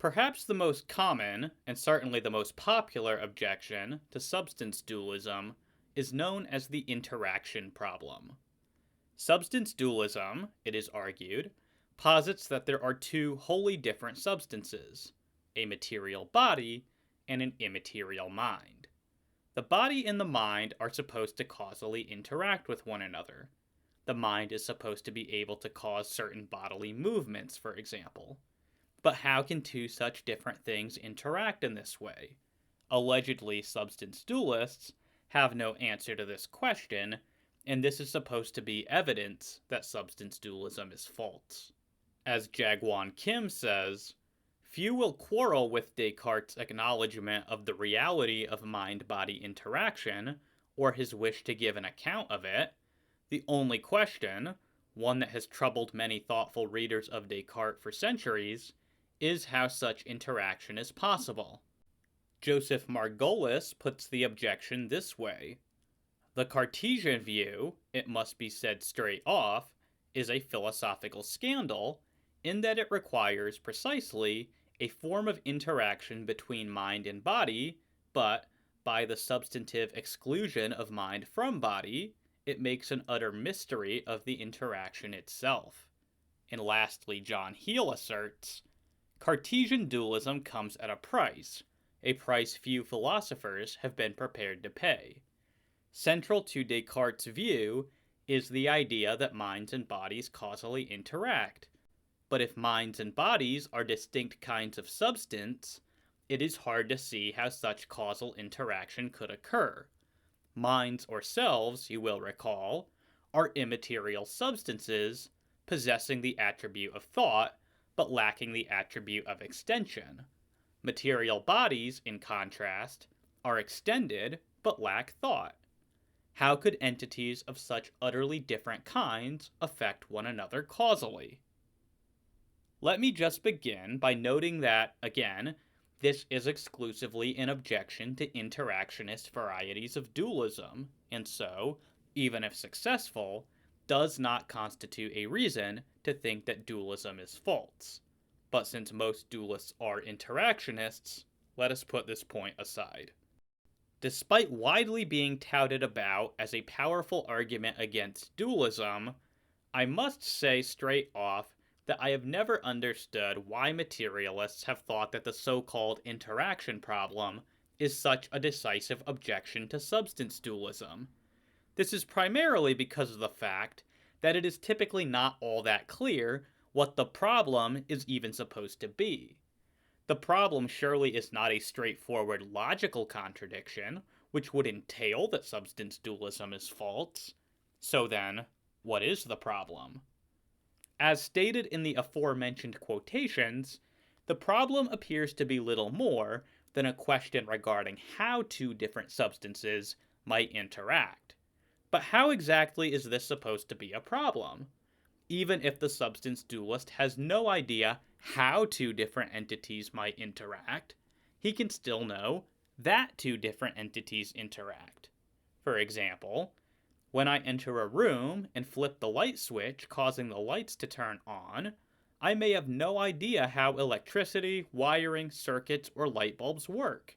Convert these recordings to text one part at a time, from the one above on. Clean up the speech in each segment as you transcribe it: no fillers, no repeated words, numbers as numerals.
Perhaps the most common, and certainly the most popular objection to substance dualism is known as the interaction problem. Substance dualism, it is argued, posits that there are two wholly different substances, a material body and an immaterial mind. The body and the mind are supposed to causally interact with one another. The mind is supposed to be able to cause certain bodily movements, for example. But how can two such different things interact in this way? Allegedly, substance dualists have no answer to this question, and this is supposed to be evidence that substance dualism is false. As Jaegwon Kim says, few will quarrel with Descartes' acknowledgement of the reality of mind-body interaction, or his wish to give an account of it. The only question, one that has troubled many thoughtful readers of Descartes for centuries, is how such interaction is possible. Joseph Margolis puts the objection this way. The Cartesian view, it must be said straight off, is a philosophical scandal in that it requires precisely a form of interaction between mind and body, but, by the substantive exclusion of mind from body, it makes an utter mystery of the interaction itself. And lastly, John Heil asserts, Cartesian dualism comes at a price few philosophers have been prepared to pay. Central to Descartes' view is the idea that minds and bodies causally interact. But if minds and bodies are distinct kinds of substance, it is hard to see how such causal interaction could occur. Minds or selves, you will recall, are immaterial substances possessing the attribute of thought, but lacking the attribute of extension. Material bodies, in contrast, are extended but lack thought. How could entities of such utterly different kinds affect one another causally? Let me just begin by noting that, again, this is exclusively an objection to interactionist varieties of dualism, and so, even if successful, does not constitute a reason to think that dualism is false. But since most dualists are interactionists, let us put this point aside. Despite widely being touted about as a powerful argument against dualism, I must say straight off that I have never understood why materialists have thought that the so-called interaction problem is such a decisive objection to substance dualism. This is primarily because of the fact that it is typically not all that clear what the problem is even supposed to be. The problem surely is not a straightforward logical contradiction, which would entail that substance dualism is false. So then, what is the problem? As stated in the aforementioned quotations, the problem appears to be little more than a question regarding how two different substances might interact. But how exactly is this supposed to be a problem? Even if the substance dualist has no idea how two different entities might interact, he can still know that two different entities interact. For example, when I enter a room and flip the light switch causing the lights to turn on, I may have no idea how electricity, wiring, circuits, or light bulbs work.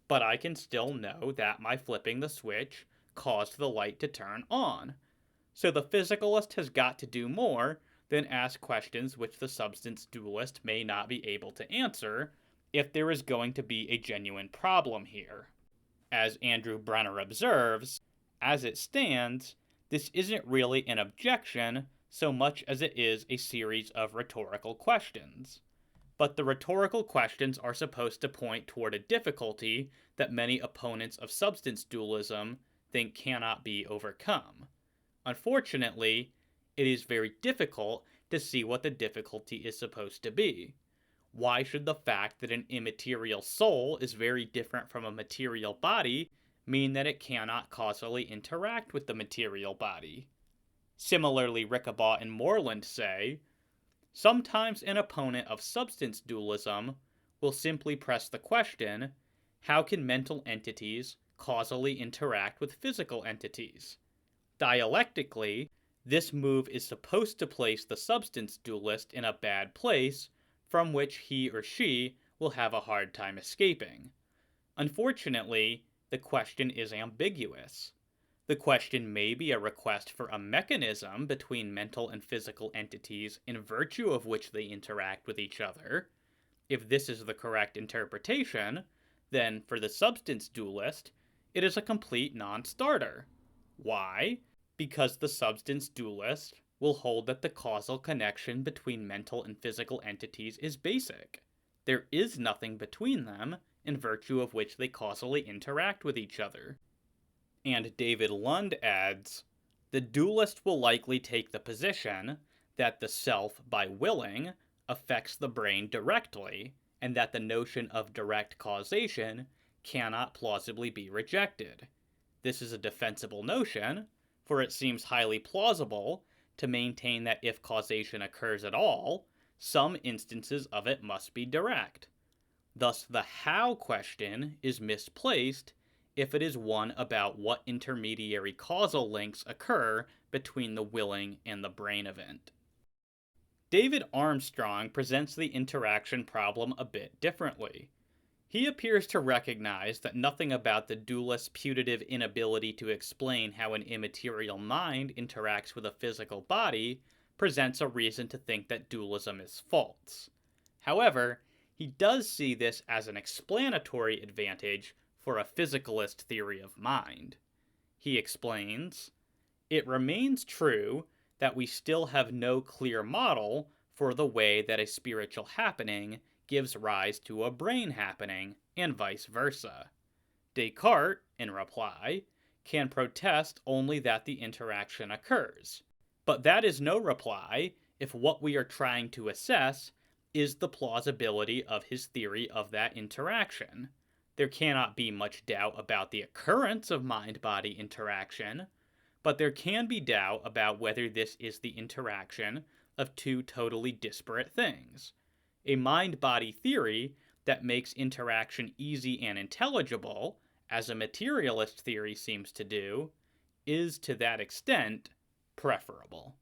But I can still know that my flipping the switch caused the light to turn on. So the physicalist has got to do more than ask questions which the substance dualist may not be able to answer if there is going to be a genuine problem here. As Andrew Brenner observes, as it stands, this isn't really an objection so much as it is a series of rhetorical questions. But the rhetorical questions are supposed to point toward a difficulty that many opponents of substance dualism think cannot be overcome. Unfortunately, it is very difficult to see what the difficulty is supposed to be. Why should the fact that an immaterial soul is very different from a material body mean that it cannot causally interact with the material body? Similarly, Rickabaugh and Moreland say, sometimes an opponent of substance dualism will simply press the question, how can mental entities causally interact with physical entities? Dialectically, this move is supposed to place the substance dualist in a bad place from which he or she will have a hard time escaping. Unfortunately, the question is ambiguous. The question may be a request for a mechanism between mental and physical entities in virtue of which they interact with each other. If this is the correct interpretation, then for the substance dualist, it is a complete non-starter. Why? Because the substance dualist will hold that the causal connection between mental and physical entities is basic. There is nothing between them in virtue of which they causally interact with each other. And David Lund adds, the dualist will likely take the position that the self, by willing, affects the brain directly, and that the notion of direct causation cannot plausibly be rejected. This is a defensible notion, for it seems highly plausible to maintain that if causation occurs at all, some instances of it must be direct. Thus, the how question is misplaced if it is one about what intermediary causal links occur between the willing and the brain event. David Armstrong presents the interaction problem a bit differently. He appears to recognize that nothing about the dualist's putative inability to explain how an immaterial mind interacts with a physical body presents a reason to think that dualism is false. However, he does see this as an explanatory advantage for a physicalist theory of mind. He explains, it remains true that we still have no clear model for the way that a spiritual happening gives rise to a brain happening, and vice versa. Descartes, in reply, can protest only that the interaction occurs. But that is no reply if what we are trying to assess is the plausibility of his theory of that interaction. There cannot be much doubt about the occurrence of mind-body interaction, but there can be doubt about whether this is the interaction of two totally disparate things. A mind-body theory that makes interaction easy and intelligible, as a materialist theory seems to do, is to that extent preferable.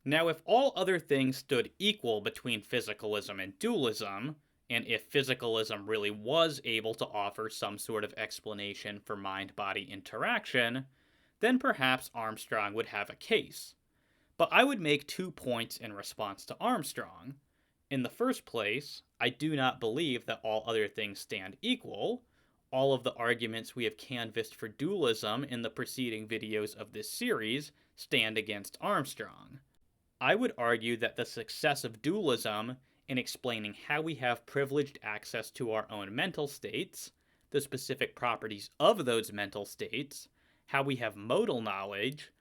Now, if all other things stood equal between physicalism and dualism, and if physicalism really was able to offer some sort of explanation for mind-body interaction, then perhaps Armstrong would have a case. But I would make 2 points in response to Armstrong. In the first place, I do not believe that all other things stand equal. All of the arguments we have canvassed for dualism in the preceding videos of this series stand against Armstrong. I would argue that the success of dualism in explaining how we have privileged access to our own mental states, the specific properties of those mental states, how we have modal knowledge,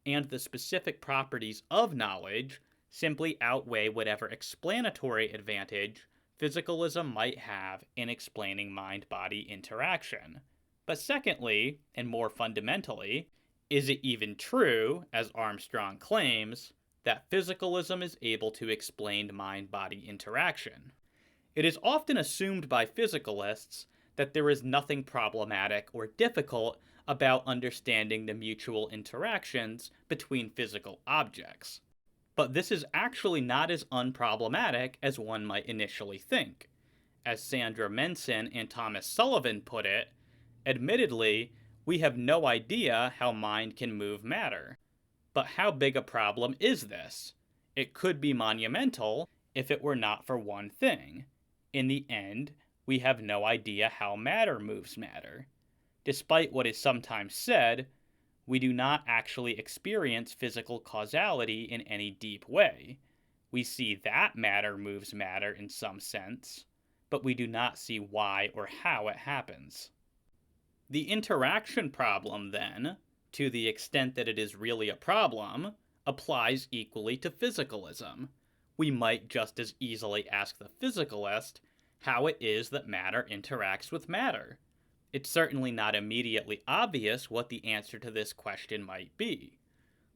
and the specific properties of knowledge simply outweigh whatever explanatory advantage physicalism might have in explaining mind-body interaction. But secondly, and more fundamentally, is it even true, as Armstrong claims, that physicalism is able to explain mind-body interaction? It is often assumed by physicalists that there is nothing problematic or difficult about understanding the mutual interactions between physical objects. But this is actually not as unproblematic as one might initially think. As Sandra Menssen and Thomas Sullivan put it, admittedly, we have no idea how mind can move matter. But how big a problem is this? It could be monumental if it were not for one thing. In the end, we have no idea how matter moves matter. Despite what is sometimes said, we do not actually experience physical causality in any deep way. We see that matter moves matter in some sense, but we do not see why or how it happens. The interaction problem, then, to the extent that it is really a problem, applies equally to physicalism. We might just as easily ask the physicalist how it is that matter interacts with matter. It's certainly not immediately obvious what the answer to this question might be.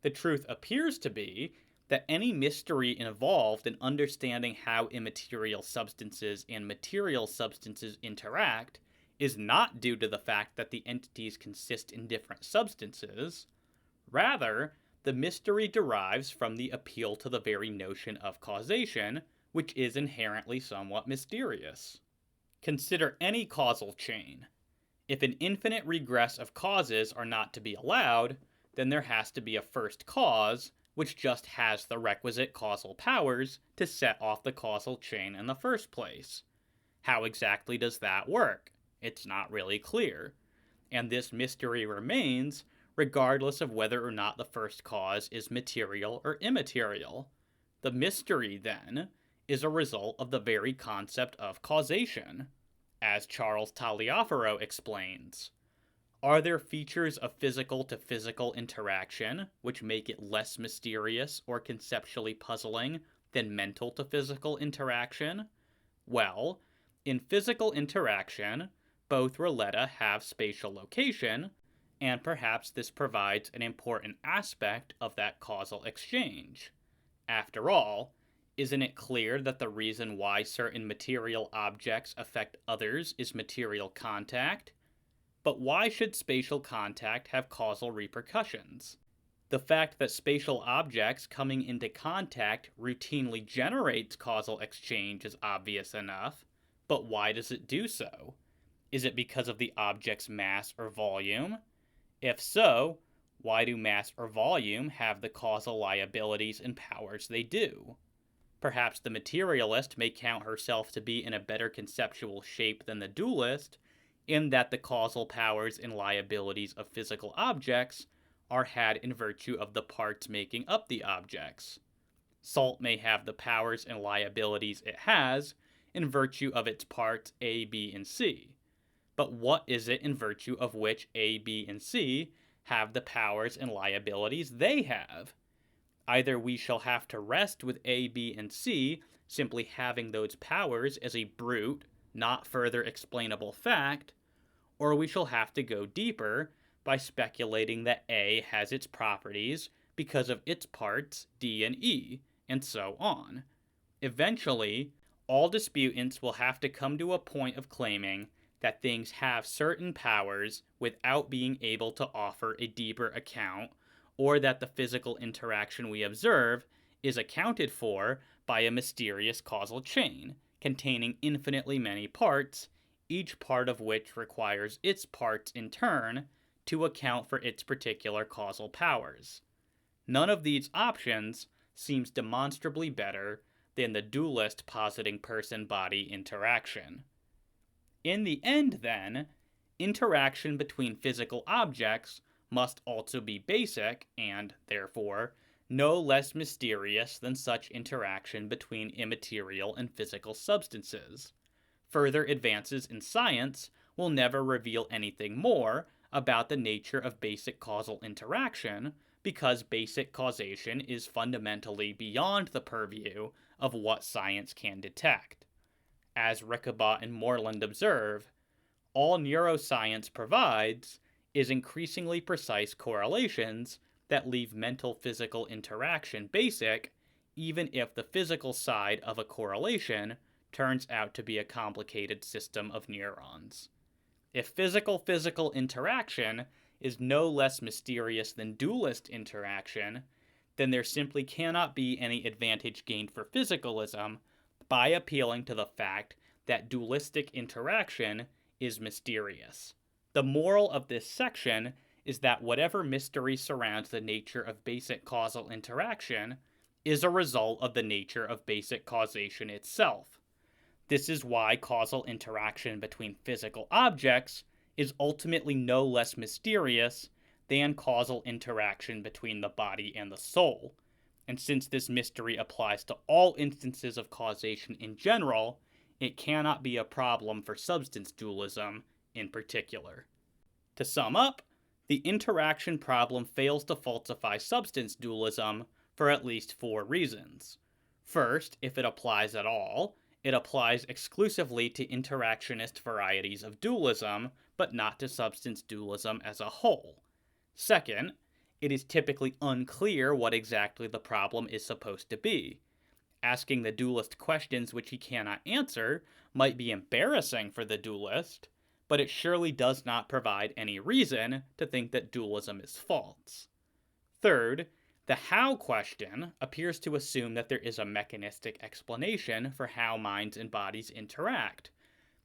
The truth appears to be that any mystery involved in understanding how immaterial substances and material substances interact is not due to the fact that the entities consist in different substances. Rather, the mystery derives from the appeal to the very notion of causation, which is inherently somewhat mysterious. Consider any causal chain. If an infinite regress of causes are not to be allowed, then there has to be a first cause, which just has the requisite causal powers to set off the causal chain in the first place. How exactly does that work? It's not really clear. And this mystery remains regardless of whether or not the first cause is material or immaterial. The mystery, then, is a result of the very concept of causation. As Charles Taliaferro explains, are there features of physical to physical interaction which make it less mysterious or conceptually puzzling than mental to physical interaction? Well, in physical interaction, both relata have spatial location, and perhaps this provides an important aspect of that causal exchange. After all, isn't it clear that the reason why certain material objects affect others is material contact? But why should spatial contact have causal repercussions? The fact that spatial objects coming into contact routinely generates causal exchange is obvious enough, but why does it do so? Is it because of the object's mass or volume? If so, why do mass or volume have the causal liabilities and powers they do? Perhaps the materialist may count herself to be in a better conceptual shape than the dualist, in that the causal powers and liabilities of physical objects are had in virtue of the parts making up the objects. Salt may have the powers and liabilities it has in virtue of its parts A, B, and C. But what is it in virtue of which A, B, and C have the powers and liabilities they have? Either we shall have to rest with A, B, and C simply having those powers as a brute, not further explainable fact, or we shall have to go deeper by speculating that A has its properties because of its parts D and E, and so on. Eventually, all disputants will have to come to a point of claiming that things have certain powers without being able to offer a deeper account, or that the physical interaction we observe is accounted for by a mysterious causal chain containing infinitely many parts, each part of which requires its parts in turn to account for its particular causal powers. None of these options seems demonstrably better than the dualist positing person-body interaction. In the end, then, interaction between physical objects must also be basic and, therefore, no less mysterious than such interaction between immaterial and physical substances. Further advances in science will never reveal anything more about the nature of basic causal interaction, because basic causation is fundamentally beyond the purview of what science can detect. As Rickabaugh and Moreland observe, all neuroscience provides is increasingly precise correlations that leave mental-physical interaction basic, even if the physical side of a correlation turns out to be a complicated system of neurons. If physical-physical interaction is no less mysterious than dualist interaction, then there simply cannot be any advantage gained for physicalism by appealing to the fact that dualistic interaction is mysterious. The moral of this section is that whatever mystery surrounds the nature of basic causal interaction is a result of the nature of basic causation itself. This is why causal interaction between physical objects is ultimately no less mysterious than causal interaction between the body and the soul. And since this mystery applies to all instances of causation in general, it cannot be a problem for substance dualism in particular. To sum up, the interaction problem fails to falsify substance dualism for at least 4 reasons. First, if it applies at all, it applies exclusively to interactionist varieties of dualism, but not to substance dualism as a whole. Second, it is typically unclear what exactly the problem is supposed to be. Asking the dualist questions which he cannot answer might be embarrassing for the dualist, but it surely does not provide any reason to think that dualism is false. Third, the how question appears to assume that there is a mechanistic explanation for how minds and bodies interact,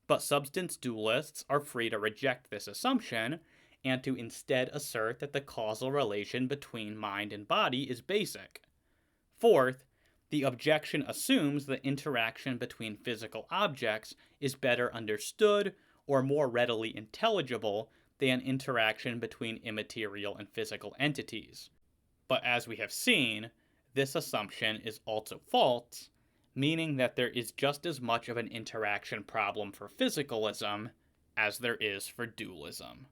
But substance dualists are free to reject this assumption and to instead assert that the causal relation between mind and body is basic. Fourth, the objection assumes the interaction between physical objects is better understood or more readily intelligible than interaction between immaterial and physical entities. But as we have seen, this assumption is also false, meaning that there is just as much of an interaction problem for physicalism as there is for dualism.